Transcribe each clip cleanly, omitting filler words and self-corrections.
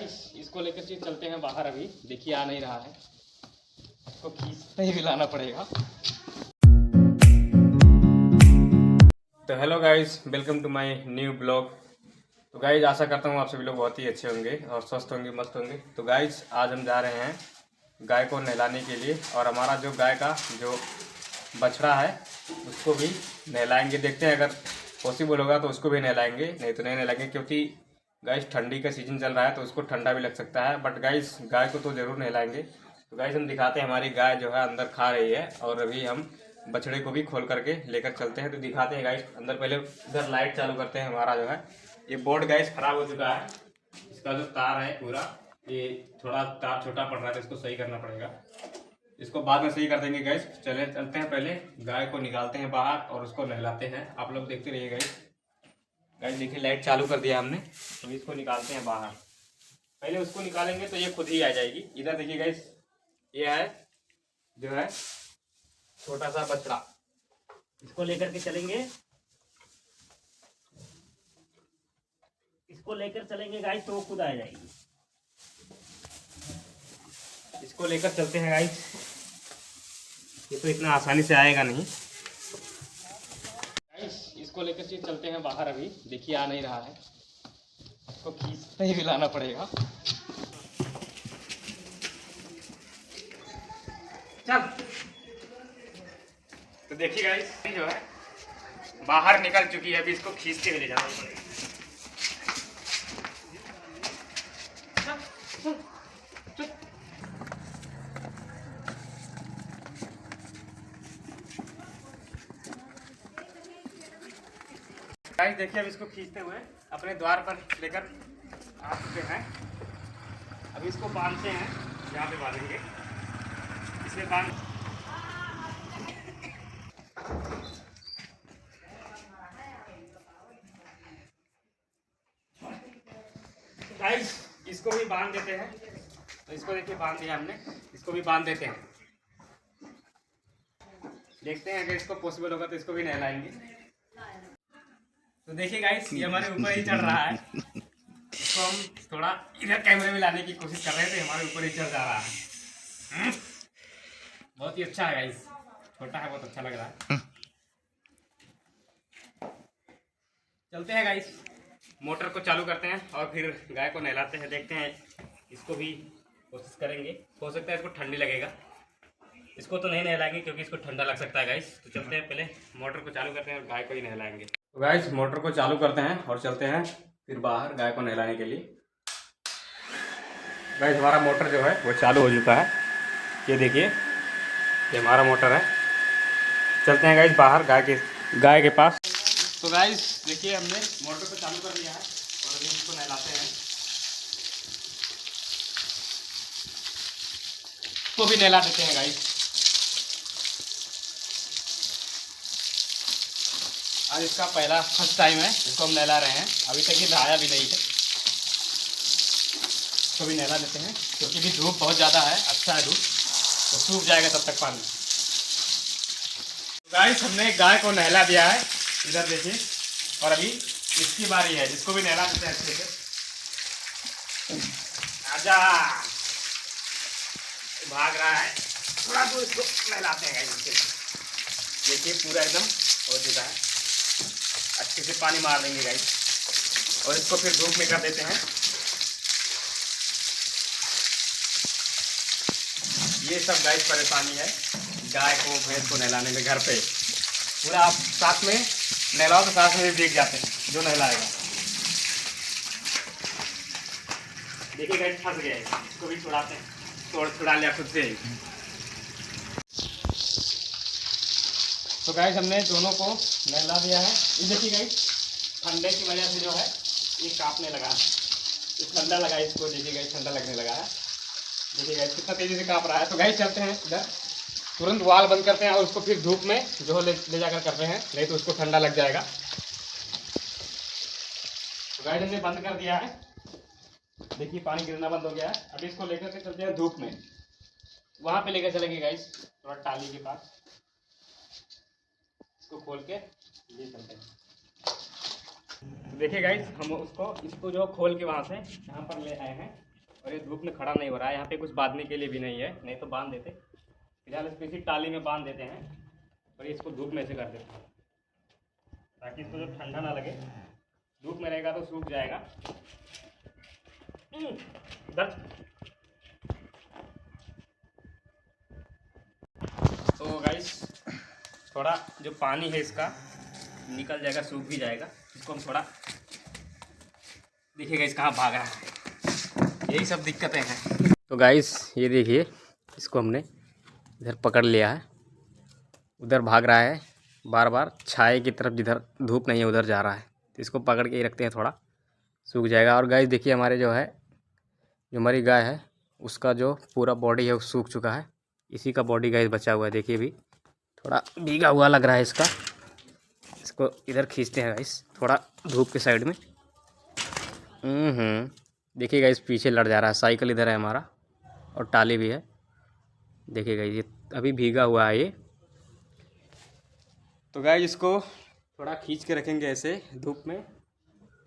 इसको लेकर के चलते हैं बाहर। अभी देखिए आ नहीं रहा है, इसको खींचते ही लाना पड़ेगा। तो hello guys, welcome to my new blog. तो गाइस आशा करता हूँ आप सभी लोग बहुत ही अच्छे होंगे और स्वस्थ होंगे, मस्त होंगे। तो गाइस आज हम जा रहे हैं गाय को नहलाने के लिए, और हमारा जो गाय का जो बछड़ा है उसको भी नहलाएंगे। देखते हैं, अगर पॉसिबल होगा तो उसको भी नहलाएंगे, नहीं तो नहीं नहलाएंगे, क्योंकि गाइस ठंडी का सीजन चल रहा है तो उसको ठंडा भी लग सकता है। बट गाइस गाय को तो ज़रूर नहलाएंगे। तो गाइस हम दिखाते हैं, हमारी गाय जो है अंदर खा रही है, और अभी हम बछड़े को भी खोल करके लेकर चलते हैं। तो दिखाते हैं गाइस अंदर। पहले इधर लाइट चालू करते हैं। हमारा जो है ये बोर्ड गाइस खराब हो चुका है, इसका जो तार है पूरा, ये थोड़ा तार छोटा पड़ रहा है तो इसको सही करना पड़ेगा। इसको बाद में सही कर देंगे गाइस। चलते हैं, पहले गाय को निकालते हैं बाहर और उसको नहलाते हैं। आप लोग देखते रहिए गाइस। गाइस देखिए लाइट चालू कर दिया हमने, तो इसको निकालते हैं बाहर। पहले उसको निकालेंगे तो ये खुद ही आ जाएगी। इधर देखिए गाइस, ये है जो है छोटा सा बछड़ा, इसको लेकर के चलेंगे, इसको लेकर चलेंगे गाइस तो वो खुद आ जाएगी। इसको लेकर चलते हैं गाइस, ये तो इतना आसानी से आएगा नहीं। गाइस इसको लेकर के चलते हैं बाहर। अभी देखिए आ नहीं रहा है, इसको खींचते ही लाना पड़ेगा। चल, तो देखिए गाइस जो है बाहर निकल चुकी है, अभी इसको खींचते हुए ले जाना पड़ेगा। गाइस देखिए अब इसको खींचते हुए अपने द्वार पर लेकर आ चुके हैं। अभी इसको बांधते हैं, यहाँ पे बांधेंगे, इसे बांध। गाइस इसको भी बांध देते हैं। तो इसको देखिए बांध दिया हमने, इसको भी बांध देते हैं। देखते हैं अगर इसको पॉसिबल होगा तो इसको भी नहलाएंगे। तो देखिए गाइस ये हमारे ऊपर ही चढ़ रहा है, इसको हम थोड़ा इधर कैमरे में लाने की कोशिश कर रहे थे, हमारे ऊपर ही चढ़ जा रहा है। बहुत ही अच्छा है गाइस, छोटा है, बहुत अच्छा लग रहा है। चलते हैं गाइस, मोटर को चालू करते हैं और फिर गाय को नहलाते हैं। देखते हैं, इसको भी कोशिश करेंगे, हो सकता है इसको ठंडी लगेगा। इसको तो नहीं नहलाएंगे क्योंकि इसको ठंडा लग सकता है गाइस। तो चलते हैं, पहले मोटर को चालू करते हैं और गाय को ही नहलाएंगे। तो गाइस मोटर को चालू करते हैं और चलते हैं फिर बाहर गाय को नहलाने के लिए। गाइस हमारा मोटर जो है वो चालू हो चुका है, ये देखिए, ये हमारा मोटर है। चलते हैं गाइस बाहर गाय के पास। तो गाइस देखिए हमने मोटर को चालू कर दिया है और अभी इसको नहलाते हैं, इसको भी नहला देते हैं गाइस। आज इसका पहला फर्स्ट टाइम है, इसको हम नहला रहे हैं, अभी तक ये नहाया भी नहीं है। इसको भी नहला देते हैं क्योंकि भी धूप बहुत ज़्यादा है, अच्छा है धूप, तो सूख जाएगा तब तक पानी। तो गाइस हमने गाय को नहला दिया है, इधर देखिए, और अभी इसकी बारी है, इसको भी नहला देते हैं अच्छे से। आजा, भाग रहा है, थोड़ा तो इसको नहलाते हैं गाइस। देखिए पूरा एकदम हो चुका है, अच्छे से पानी मार देंगे गाइस और इसको फिर धूप में कर देते हैं। ये सब गाइस परेशानी है गाय को भैंस को नहलाने में। घर पे पूरा आप साथ में नहलाओ तो साथ में भी भीग जाते हैं जो नहलाएगा। देखिए गाइस फंस गया है, इसको भी छुड़ाते हैं, छुड़ा लिया खुद से ही। तो गाइस हमने दोनों को नहला दिया है। ये देखिए गाइस ठंडे की वजह से जो है ये कांपने लगा है, ये ठंडा लगा इसको, देखिए गाइस ठंडा लगने लगा है। देखिए गाइस कितना तेजी से कांप रहा है। तो गाइस चलते हैं इधर, तुरंत वाल बंद करते हैं और उसको फिर धूप में जो ले जाकर करते हैं, नहीं तो उसको ठंडा लग जाएगा। तो गाइस हमने बंद कर दिया है, देखिए पानी गिरना बंद हो गया है। अभी इसको लेकर के चलते हैं धूप में, वहाँ पे लेकर चलेंगे गाइस थोड़ा टाली के पास। इसको खोल के ये चलते हैं। तो देखिए गाइस हम इसको जो खोल के वहाँ से यहाँ पर ले आए हैं और ये धूप में खड़ा नहीं हो रहा है। यहाँ पे कुछ बांधने के लिए भी नहीं है, नहीं तो बांध देते। फिलहाल इसको इसी टाली में बांध देते हैं और इसको धूप में से कर देते हैं ताकि इसको जो ठंडा ना लगे। धूप में रहेगा तो सूख जाएगा। तो गाइस थोड़ा जो पानी है इसका निकल जाएगा, सूख भी जाएगा। इसको हम थोड़ा देखिएगा इस कहाँ भाग रहा है, यही सब दिक्कतें हैं। तो गाइस ये देखिए, इसको हमने इधर पकड़ लिया है, उधर भाग रहा है बार बार छाए की तरफ, जिधर धूप नहीं है उधर जा रहा है। तो इसको पकड़ के ही रखते हैं, थोड़ा सूख जाएगा। और गाइस देखिए हमारे जो हमारी गाय है उसका जो पूरा बॉडी है वो सूख चुका है। इसी का बॉडी गाइस बचा हुआ है, देखिए भी थोड़ा भीगा हुआ लग रहा है इसका। इसको इधर खींचते हैं गाइस थोड़ा धूप के साइड में। देखिए गाइस पीछे लड़ जा रहा है। साइकिल इधर है हमारा और टाली भी है। देखिए गाइस ये अभी भीगा हुआ है ये। तो गाइस इसको थोड़ा खींच के रखेंगे ऐसे धूप में,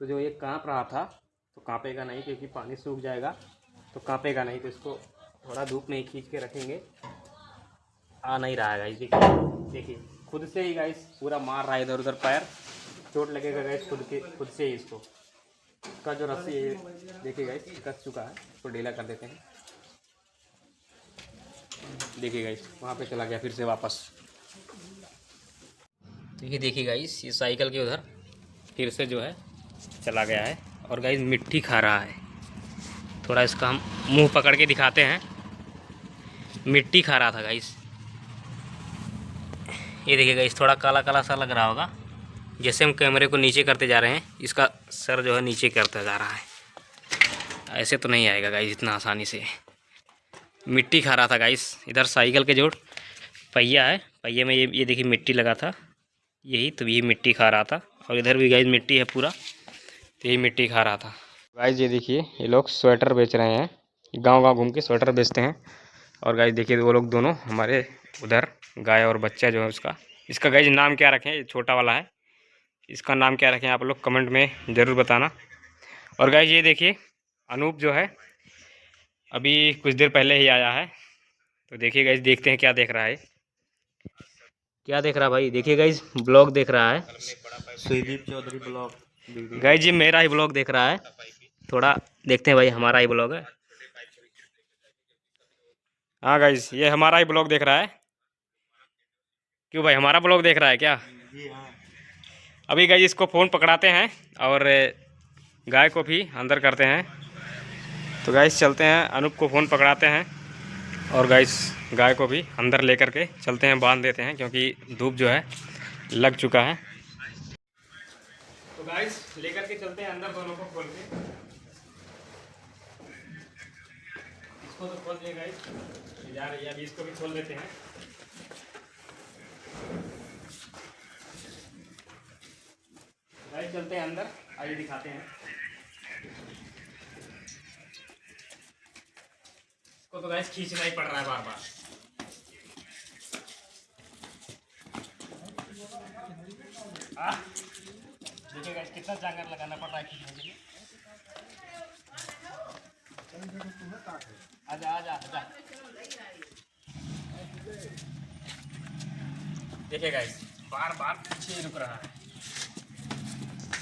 तो जो ये कांप रहा था तो कांपेगा नहीं, क्योंकि पानी सूख जाएगा तो कांपेगा नहीं। तो इसको थोड़ा धूप में ही खींच के रखेंगे। आ नहीं रहा है गाइस, देखिए खुद से ही गाइस पूरा मार रहा है इधर उधर पैर, चोट लगेगा गाइस खुद से ही। इसको का जो रस्सी है देखिए गाइस कस चुका है, इसको ढीला कर देते हैं। देखिए गाइस वहाँ पे चला गया फिर से वापस। तो ये देखिए गाइस ये साइकिल के उधर फिर से जो है चला गया है और गाइस मिट्टी खा रहा है। थोड़ा इसका हम मुंह पकड़ के दिखाते हैं, मिट्टी खा रहा था गाइस। ये देखिए गाइस थोड़ा काला काला सा लग रहा होगा। जैसे हम कैमरे को नीचे करते जा रहे हैं इसका सर जो है नीचे करता जा रहा है। ऐसे तो नहीं आएगा गाइस इतना आसानी से। मिट्टी खा रहा था गाइस। इधर साइकिल के जो पहिया है, पहिए में ये देखिए मिट्टी लगा था, यही तो यही मिट्टी खा रहा था। और इधर भी गाइस मिट्टी है पूरा, तो यही मिट्टी खा रहा था गाइस। ये देखिए ये लोग स्वेटर बेच रहे हैं, गांव गांव घूम के स्वेटर बेचते हैं। और गाइस देखिए वो लोग दोनों हमारे उधर गाय और बच्चा जो है इसका गाइस नाम क्या रखें, ये छोटा वाला है, इसका नाम क्या रखें आप लोग कमेंट में ज़रूर बताना। और गाइस ये देखिए अनूप जो है अभी कुछ देर पहले ही आया है। तो देखिए गाइस देखते हैं क्या देख रहा है, क्या देख रहा भाई। देखिए गाइस ब्लॉग देख रहा है, सुदीप चौधरी ब्लॉग। गाइस जी मेरा ही ब्लॉग देख रहा है। थोड़ा देखते हैं भाई, हमारा ही ब्लॉग है। हाँ गाइस ये हमारा ही ब्लॉग देख रहा है। क्यों भाई हमारा ब्लॉग देख रहा है क्या? जी हाँ। अभी गाइस इसको फ़ोन पकड़ाते हैं और गाय को भी अंदर करते हैं। तो गाइस चलते हैं, अनूप को फ़ोन पकड़ाते हैं और गाइस गाय को भी अंदर लेकर के चलते हैं, बांध देते हैं क्योंकि धूप जो है लग चुका है। तो गाइस लेकर के चलते हैं अंदर दोनों को खोल के। इसको तो खोल दिए गाइस, जा रही है, अभी इसको भी खोल देते हैं। गाइस चलते हैं अंदर, आइए दिखाते हैं। इसको तो गाइस खींचना ही पड़ रहा है बार बार। देखिए गाइस कितना जांगर लगाना पड़ रहा है खींचने के लिए। आजा आजा आजा। देखिए गाइस बार बार पीछे ही रुक रहा है।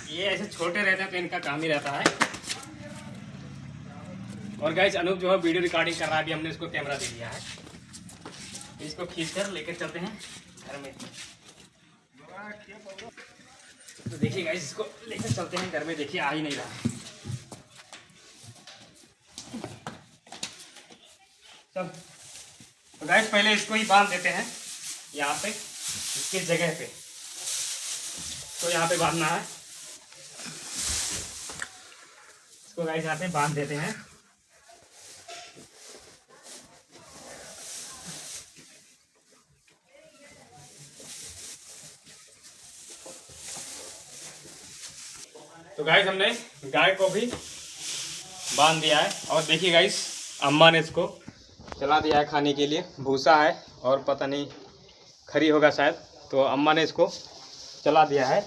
ये ऐसे छोटे रहते हैं तो इनका काम ही रहता है। और गाइस अनूप जो है वीडियो रिकॉर्डिंग कर रहा है, अभी हमने इसको कैमरा दे दिया है। इसको खींचकर लेकर चलते हैं घर में। तो देखिए गाइस इसको लेकर चलते हैं घर में। देखिए आ ही नहीं रहा। चल तो गाइस पहले इसको ही बांध देते हैं यहाँ पे, इसके जगह पे। तो यहाँ पे बांधना है इसको गाइस, यहाँ पे बांध देते हैं। तो गाइस हमने गाय को भी बांध दिया है। और देखिए गाइस अम्मा ने इसको चला दिया है खाने के लिए। भूसा है और पता नहीं खरी होगा शायद, तो अम्मा ने इसको चला दिया है।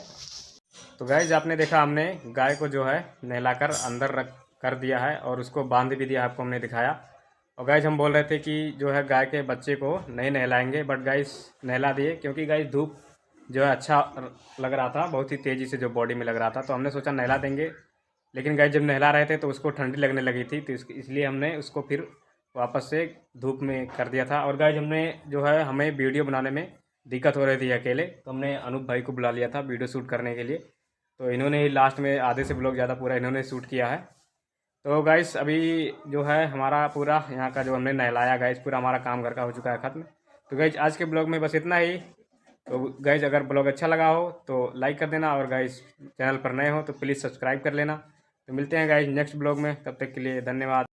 तो गाइस आपने देखा हमने गाय को जो है नहलाकर अंदर कर दिया है और उसको बांध भी दिया, आपको हमने दिखाया। और गाइस हम बोल रहे थे कि जो है गाय के बच्चे को नहीं नहलाएंगे, बट गाइस नहला दिए, क्योंकि गाइस धूप जो है अच्छा लग रहा था, बहुत ही तेज़ी से जो बॉडी में लग रहा था, तो हमने सोचा नहला देंगे। लेकिन गाइस जब नहला रहे थे तो उसको ठंडी लगने लगी थी, तो इसलिए हमने उसको फिर वापस से धूप में कर दिया था। और गाइस हमने जो है, हमें वीडियो बनाने में दिक्कत हो रही थी अकेले, तो हमने अनूप भाई को बुला लिया था वीडियो शूट करने के लिए। तो इन्होंने ही लास्ट में आधे से ब्लॉग ज़्यादा पूरा इन्होंने शूट किया है। तो गाइस अभी जो है हमारा पूरा यहाँ का जो हमने नहलाया गाइस, पूरा हमारा काम घर का हो चुका है ख़त्म। तो गाइस आज के ब्लॉग में बस इतना ही। तो गाइस अगर ब्लॉग अच्छा लगा हो तो लाइक कर देना, और गाइस चैनल पर नए हो तो प्लीज़ सब्सक्राइब कर लेना। तो मिलते हैं गाइस नेक्स्ट ब्लॉग में, तब तक के लिए धन्यवाद।